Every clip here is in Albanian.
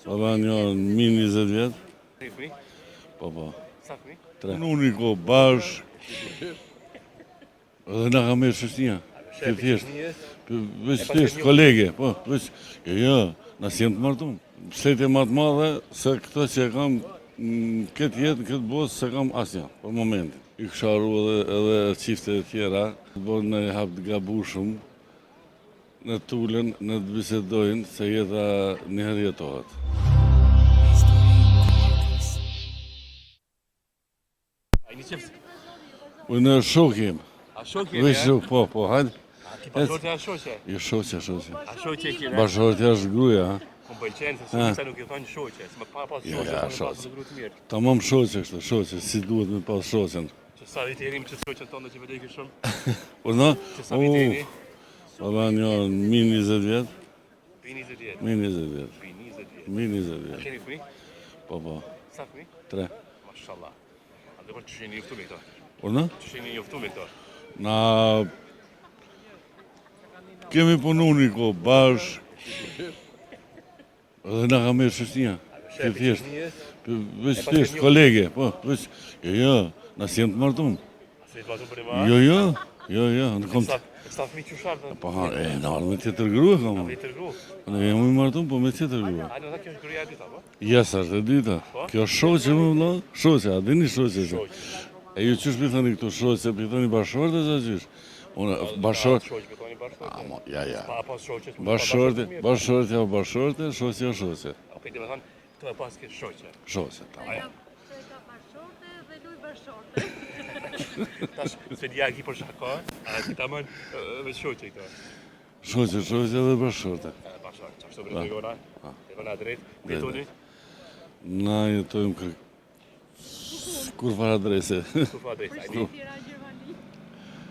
Baba një min 20 vjetë. Fëmijë? Po. Sa fëmijë? 3. Unë ko bashk. Edhe na ka merë shështia. Këtë thjesht. Veç thjesht kolege. Po, veç. Jo, na si jem të martum. Shletje ma të madhe se këto që e kam këtë jetë, në këtë botë, se kam asja, për momentin. I kësharu edhe qifte tjera, bërë në hap të gabushëm, në tulen, në të bisedojnë, se jeta njëherë jetohet. A i një qëfës? Unë shok jem. A shok jem, Veç shok, po, hajde. A ti bashortja a shoqe? Jo shoqe. A shoqe e kjene? Bashortja është gruja, ha? Më pëlqenë, se shumica nuk i thonë shoqe, se më pa pas shoqe, Ja, se më pas në gru të mirë. Tamam shoqe kështu, shoqe, si duhet me pas shoqen. Që sa vite jerim që shoqen tonë që vëdej shumë? Po no? Që sa vite jeni? Baba një min 20 vjetë. Pi 20 vjetë. Min 20 vjetë. Pi 20 vjetë. Min 20 A vjetë. keni fëmijë? Po. Sa fëmijë? 3. Mashallah. A dhe për që sheni njoftu me këto? Po no? Që sheni njoftu me këto? Na kemi punu një ko bashk. Edhe na ka merë shështia. Këtë thjesht. Veç thjesht kolege. Po, veç. Jo, na si jem të martum. A se i të batu për i ma? Jo. Në kom të... Sa fëmijë që shartë? Po, në arë me tjetër grua kam. A vetër gru? Ne jam i martum, po me tjetër grua. A në ta kjo është gruja e dyta, po? Jesë është e dyta. Kjo shoqe më vëlla. Shoqe, a dini shoqe që? E ju qysh për thoni këtu shoqe, për thoni bashorte sa qysh? Unë, bashorte... Shoqe, për thoni bashorte? Ja. Pa pas shoqe, s'mu Bashorte, shoqe. Okej, dhe me thonë, këtu e pas këtë shoqe. Shoqe, tamam. Ka bashorte dhe luj bashorte. Tash, s've dija ki për shaka, a ti ta mën me shoqe këto. Shoqe dhe bashorte. Bashorte, që ashtu për regona? Regona drejt, jetoni? Na jetojmë kur fara adrese. Kur fa drejt? Tiranë, Gjermani.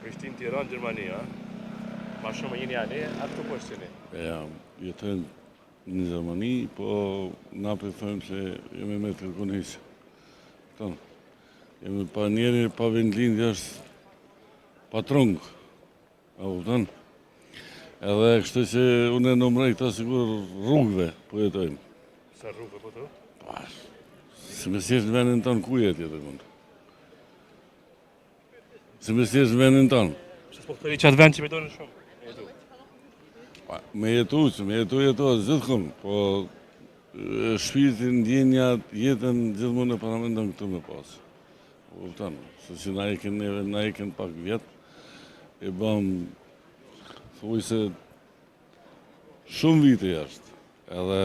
Prishtinë, Tiranë, Gjermani, ha? Ma shumë jeni ani, a këtu po është jeni? Ja, jetojmë në Gjermani, po na për thëmë se jemi me të kërkonisë. Tonë, jemi pa njeri, pa vendlindje është patrungë. A kupton? Edhe kështu që unë e nëmrej këta sigur rrugëve, po jetojmë. Sa rrugë po të? Si me sjesh në vendin tonë, ku jetë jetë mund? Si me sjesh në vendin tonë? Që s'po këtëri qatë vend që me dojnë shumë? Me jetu, gjithkun, po shpirtin, ndjenjat, jetën, gjithmonë e paramendon këtu me pasë. Kupton, se që na iken pak vjetë, e bëm, thuj se shumë vite jashtë, edhe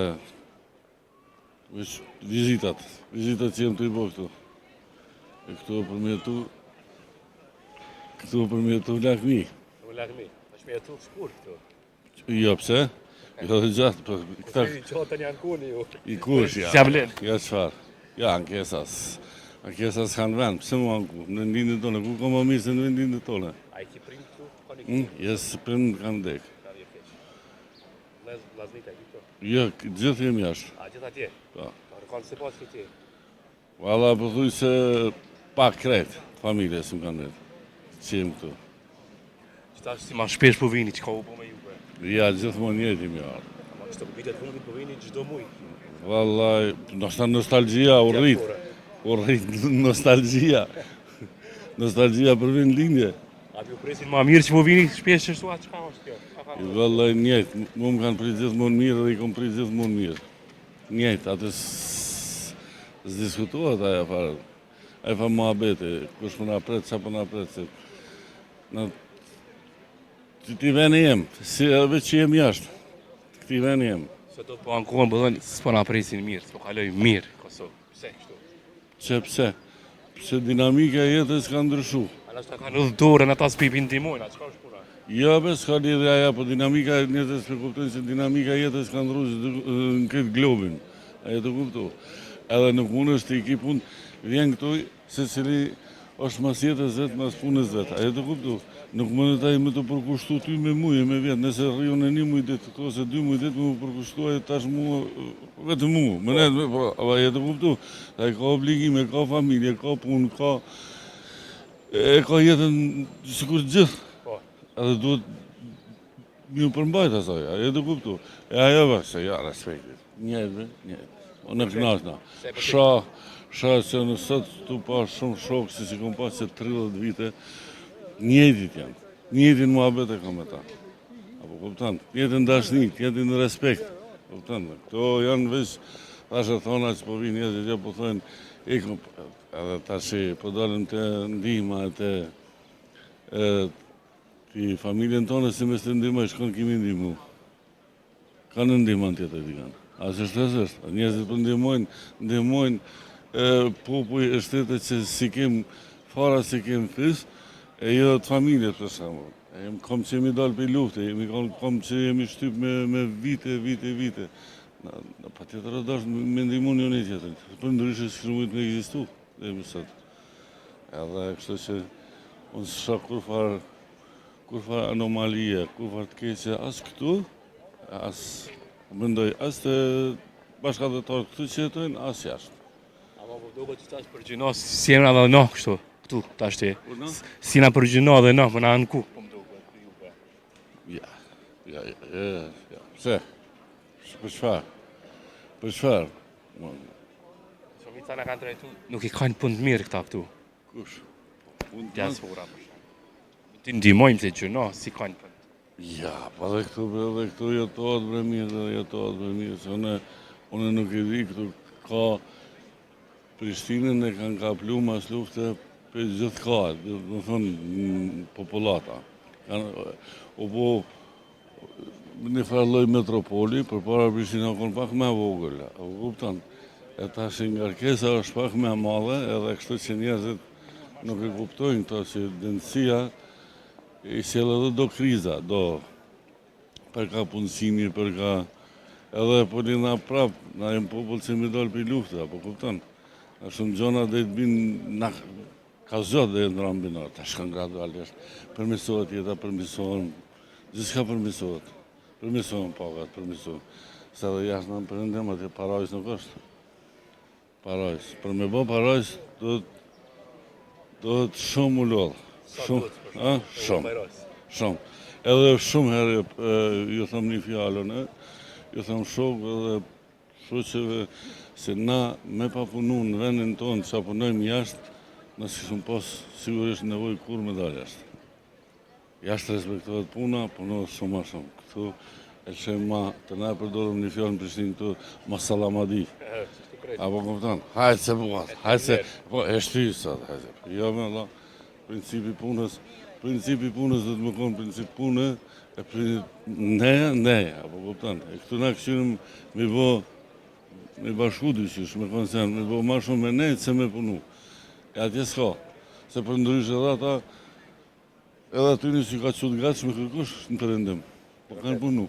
vizitat që jem të i bo këtu. E këtu për me jetu lakmi. Lakmi, është me jetu shkur këtu. Jo, pse? Jo dhe gjatë, për këta... Qotën janë kuni ju. I kush, ja. Sjablen. Ja, qëfar? Ja, ankesas kanë vend, pse mu anku? Në ndindet tone, ku ka ma mirë se në vendindet tone? A i ki prind këtu? Koni këtu? Jesë prind kanë dek. Kanë je keq. Laznit e këtu? Jo, gjithë jem jashtë. A gjithë atje? Pa. Kanë se pas këti? Valla, përthuj se pak kretë, familje së më kanë vetë. Që jem këtu. Qëta si ma shpesh po vini, që ka u po me juve? Ja, gjithmonë jetim jarë. Ama qëta vitet fundit po vini çdo muj. Vallaj, nështë nostalgjia u rrit nostalgjia. Nostalgjia për vendlindje. A ju presin ma mirë që po vini shpesh që shtua, qëka është kjo? Vallaj, njëjtë, mu më kanë prit gjithmonë mirë dhe i kom prit gjithmonë mirë. Njëjtë, atë s'diskutohet aja farë. Aja fa muhabete, kush për na pret, qa për na pret, se... Këti veni jem, si edhe që jem jashtë, këti veni jem. Se do të po ankohen, bëdhën, s'po na presin mirë, s'po kaloj mirë, Kosovë, pse kështu? Pse? Pse dinamika e jetës ka ndryshu. Ala që ta kanë udhëtorën, ata s'pipin timojnë, a qëka është pura? Jo, s'ka lidhja aja, po dinamika e jetës për kuptojnë se dinamika e jetës ka ndryshu në këtë globin. Aja të kuptu. Edhe nuk mund është i ki punë, vjen këtu se cili është mas jetës vetë, mas punës vetë. Aja të kuptu. Nuk më taj me të përkushtu ty me muje, me vjetë, nëse rrion e 1 muj ditë, ose 2 muj ditë, me më përkushtu e tash mua, vetë mua, më netë, ava jetë kuptu, ta e ka obligime, ka familje, ka punë, e ka jetën sikur gjithë, edhe Ju përmbajt asaj, ajo të kuptu. E ajo vë, se ja, respektit. Njëtë. O në knasna. Sha që në sot tu pa shumë shokë, si kom pas që 30 vite, njëtit janë. Njëtin muhabet e kam me ta. Apo kuptan, njëtin dashnit, njëtin respekt. Kuptan, këto janë veç, thashe thona që po vinë njëtë që po thojnë, ikum, edhe tashi, po dalëm të ndihma të ti familjen tonë si me së të ndihmoj, shkon kimi ndihmu. Ka në ndihman tjetër t'i kanë. Asë është, njerëzit për ndihmojnë popuj e shtetet që si kem fara, si kem fys, e jo të familjet për shembull. Kom që jemi dalë për lufte, kom që jemi shtyp me vite. Pa tjetër o dash me ndihmu një një tjetër. Për ndryshe s'kështë mujtë me egzistu, dhe mi sot. Edhe kështë që unë s'sha kur farë anomalie, kur farë të keqe, as këtu, as mendoj, as të bashkëdhetarë këtu që jetojnë, as jashtë. Ama po duket që tash për gjino, si jemi edhe no kështu, këtu, tash ti. Si na për gjino dhe no, më na në ku, po më duket, juve. Ja. Pse? Për çfarë? Shumica na kanë trajtu, nuk i kanë punë të mirë këta këtu. Kush? Diaspora për shembull. Ti ndihmojmë se gjino, si kanë punë. Ja, pa dhe këtu jetohet bre mirë, se unë nuk e di këtu ka Prishtinën e kanë kaplu mas lufte për gjithë ka, dhe thonë populata. U po një farë lloj metropoli, për para Prishtina konë pak me vogël, u kupton. E tash ngarkesa është pak me madhe, edhe kështu që njerëzit nuk e kuptojnë këto që dënësia i sjell edhe do kriza, për ka punësimi, për ka edhe po lina prap, na jem popull që mi dalë për lufte, apo kupton. A shumë gjona dhe të binë, ka zot dhe në rambinar, ta shkën gradualisht, përmisohet jeta, përmisohen, gjithë ka përmisohet, pagat, përmisohen. Se dhe jashtë në përëndim, atje parajs nuk është. Parajs. Për me bo parajs, do të shumë u lodhë. Shumë. Edhe shumë herë ju thëmë një fjallën, ju thëmë shokë edhe shoqeve se na me pa punu në vendin tonë që punojmë jashtë, nësë këshëm pas sigurisht nevoj kur me dalë jashtë. Jashtë respektohet puna, punohet shumë ma shumë. Këtu e qenë ma, të na përdorëm një fjallë në Prishtinë këtu, ma salamadi. Apo këpëtan, hajtë se buat, hajtë se, po e shtyjë sot, hajtë se. Jo me Allah, principi punës dhe të më konë princip punë, e neja, apo këpëtan. E këtu na këshirëm me bashku dyqysh, me konsen, me bo ma shumë me nejtë se me punu. E atje s'ka, se për ndrysh edhe ata, edhe aty një që ka qëtë gatsh me kërkush në përëndim, po kanë punu.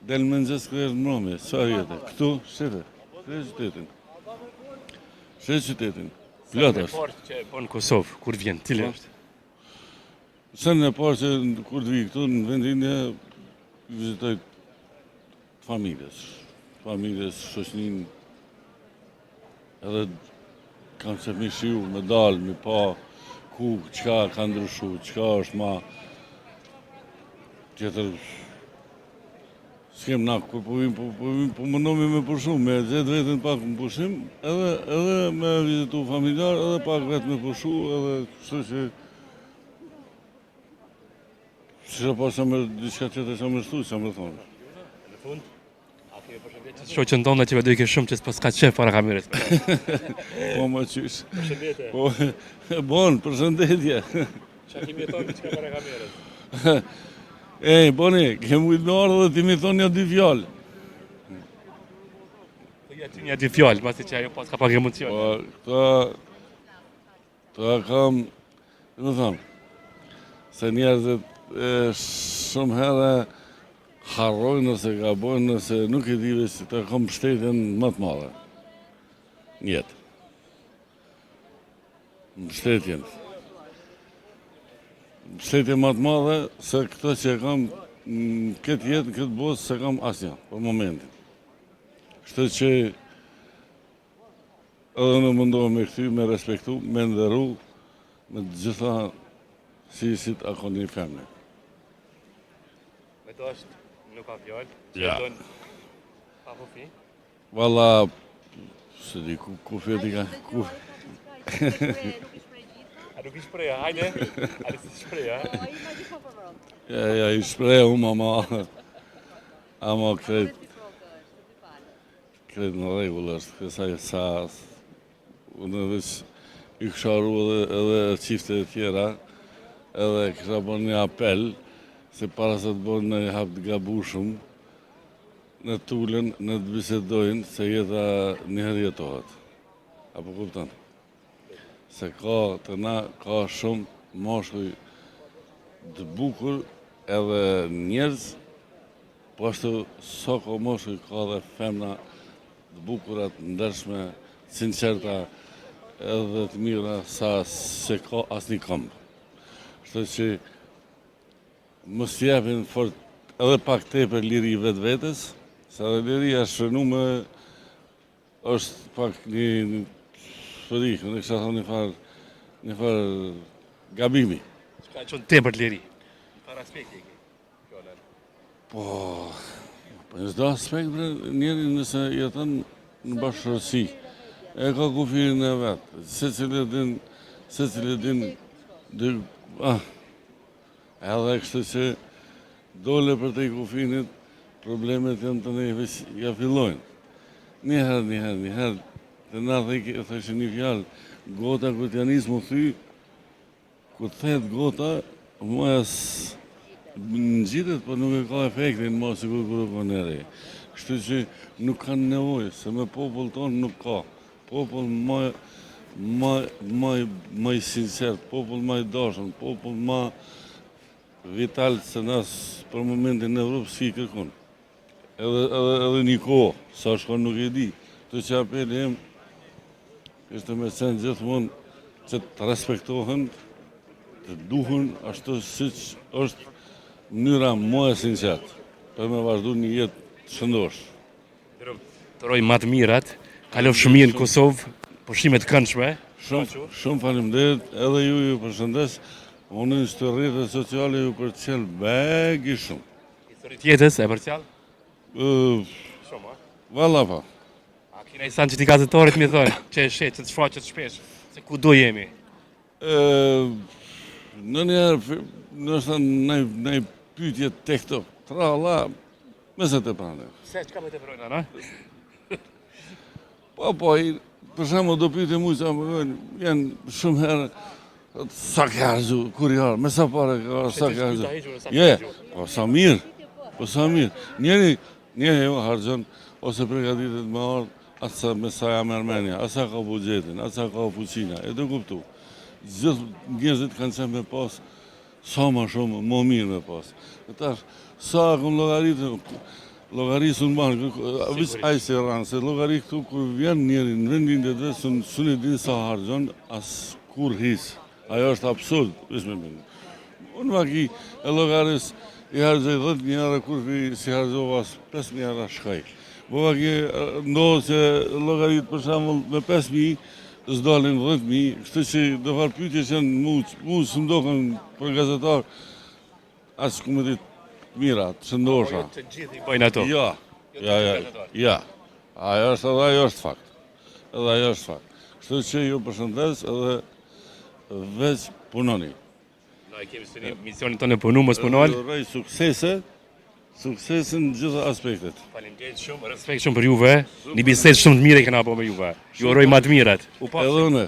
Delë me nëgjes kërë në mrome, sa jetë, këtu, shtete, qytetin, plot është. Parë që po në Kosovë, kur vjen, tili është? Sen e parë që kur të vi këtu, në vendin e vizitoj familjes, shoqnin, edhe kanë që mi shiu, me dalë, mi pa ku, qka ka ndryshu, qka është ma tjetër. S'kem na, kur po mundomi me pushu, me gjithë vetën pak më pushim, edhe me vizitu familjar, edhe pak vetë me pushu, edhe kështu që që pa që më diçka tjetër që më shtu, që më thonë. Në fund, a kemi përshëndetje shoqën tonë që vedo i ke shumë që s'pas ka qef para kamerës. Po më qysh. Përshëndetje. Po, bon, përshëndetje. Qa kemi thonë që ka para kamerës? Ej, boni, kem ujtë me ardhë dhe ti mi thonë një dy fjallë. Ja ty një dy fjallë, masi që ajo pas ka pak emocion. Po, këta kam, dhe më thonë, se njerëzit shumë herë harrojnë ose gabojnë ose nuk e dive që të kam mbështetjen më të madhe. Njetë. Mbështetjen. Mbështetje më të madhe se këto që e kam në këtë jetë, në këtë botë, se kam asnjë, për momentin. Kështu që edhe në mundohem me këty, me respektu, me ndëru, me gjitha si a konë një femne. Këto është nuk ka fjalë. Ja. Pa kufi. Valla, se di ku feti ka, ku... A nuk i shpreja, hajde. Hajde si shpreja. Ai ma gjithë po përvron. Ja, i shprehu ama kret në rregull është, kësaj sa unë veç i kisha edhe çifte të tjera, edhe kisha bërë një apel, se para se të bërë në hap të gabushëm, në tulen, në të bisedojnë, se jeta njëherë jetohet. Apo kupton? Se ka të na, ka shumë moshkuj të bukur edhe njerëz, po ashtu sa ka moshkuj ka dhe femna të bukurat, ndershme, sinqerta, edhe të mira sa se ka asnjë këmbë. Kështu që mos japin fort edhe pak tepër liri vetvetes, sa dhe liria shënume është pak një shpërik, unë kisha thonë një farë gabimi. Çka qenë tepër liri. Para aspekti ke. Fjala. Po në çdo aspekt njeri nëse jeton në bashkësi, e ka kufirin e vetë, secili din, edhe kështu që dole për te kufinit, problemet janë të neve ja fillojnë. Njëherë, të na thëshë një fjalë, gota ku t'ja nisë më thy, ku thet gota, mëjas në gjitet, po nuk e ka efektin ma sigur kërë ka në re. Kështu që nuk kanë nevojë, se me popull tonë nuk ka. Popull ma i sinqert, popull ma i dashën, popull ma vital se nas për momentin në Evropë si kërkon. Edhe një kohë, sa shkon nuk e di. Të që apeli em, ishte me qenë gjithmonë që të respektohen, të duhen, ashtu siç është mënyra më e sinqertë, për me vazhdu një jetë të shëndosh. Të roj më të mirat, kalof shumë mirë në Kosovë, pushime të këndshme. Shumë faleminderit, edhe ju përshëndes, unë në të rrjetet sociale ju përcjell begi shumë. Historit jetës e përcjell? Shumë, a? Valla pa. A kina i sanë që t'i gazetorit mi thonë, që e shetë, që të shfaqet shpesh, se ku do jemi? Në njerë, nështë nëj pytje tek këto, tra la, meset e prane. Se, që ka me të përojnë, ana? Po, për shemë do pytje mu që janë shumë herë, sa ke hargju, kur i harë, me sa pare ka harë, sa ke hargju. Po sa mirë. Njeri jo hargjën, ose pregaditit me ardhë, atësa me sa jam Armenia, atësa ka bugjetin, atësa ka fuqina, e të kuptu. Gjithë njerëzit kanë qenë me pas, sa ma shumë, më mirë me pas. Tash, sa akëm logarisë në banë, vëq ajë se ranë, se logari këtu, kur vjen njeri në vendin dhe dhe, së në din sa hargjën, as kur hisë. Ajo është absurd, vishme minë. Unë vaki e logaris i hargjëj 10.000 euro, kur si hargjova 5.000 euro shkaj. Po vaki ndohë që logarit për shambull me 5.000, s'dalin 10.000, kështu që do farë pyetje që mu së mdokën për gazetar, asë ku me ditë mira, të shëndosha. Të gjithë i bëjnë ato. Ja. Ajo është fakt. Kështu që ju përshëndes edhe veç punoni. Na e kemi së një misionin tonë e punu, mos punojnë. Uroj suksesin në gjitha aspektet. Faleminderit shumë, respekt shumë për juve. Një bisedë shumë të mire kena po me juve. Ju uroj më të mirat. Edhe unë,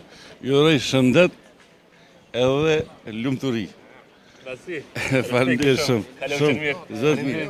ju uroj shëndet edhe lumturi. Faleminderit Faleminderit shumë. Kaloftë mirë. Zot mirë.